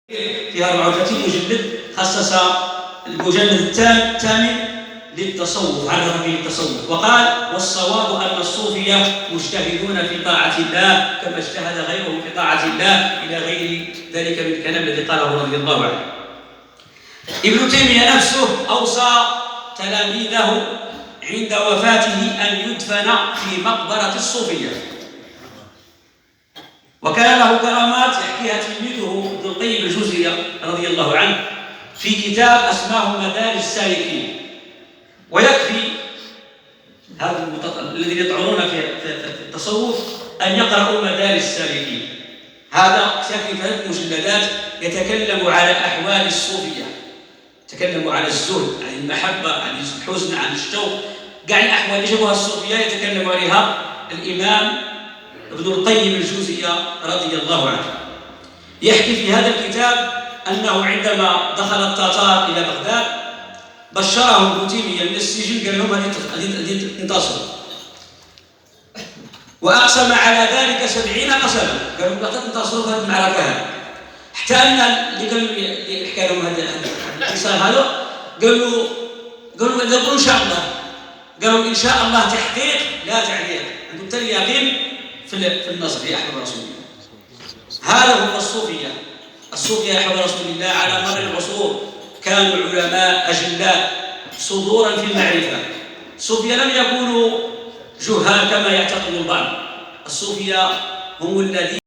في 34 مجلد خصص المجلد الثامن للتصوف، عرف به التصوف وقال: والصواب أن الصوفية مجتهدون في طاعة الله كما اجتهد غيرهم في طاعة الله، إلى غير ذلك من الكلام الذي قاله رضي الله عنه. ابن تيمية نفسه أوصى تلاميذه عند وفاته أن يدفن في مقبرة الصوفية، وكان له كرامات يحكيها تلميذه ابن القيم الجوزية رضي الله عنه في كتاب اسماه مدارج السالكين. ويكفي هذا الذين يطعنون في التصوف أن يقرأوا مدارج السالكين. هذا سيكفي 3 مجلدات يتكلم على أحوال الصوفية، يتكلم على الزهد، عن المحبة، عن الحزن، عن الشوق، كاع الأحوال اللي جابوها الصوفية يتكلم عليها الإمام ابن القيم الجوزية رضي الله عنه. يحكي في هذا الكتاب أنه عندما دخل التتار إلى بغداد بشرهم ابن تيمية من السجن، قال لهم هذه تنتصر، وأقسم على ذلك 70 قسما، قالوا لا تنتصروا في هذه المعركة، حتى أن اللي حكى لهم هذا الانتصار هذا قالوا إن شاء الله، قالوا إن شاء الله تحقيق لا تعليق، عندهم تالي يقين في النصر في أحوال رسول الله. هذا هو الصوفية. الصوفية أحوال رسول الله على مر العصور كانوا علماء أجلاء صدورا في المعرفة. الصوفية لم يكونوا جهال كما يعتقد البعض، الصوفية هم الذين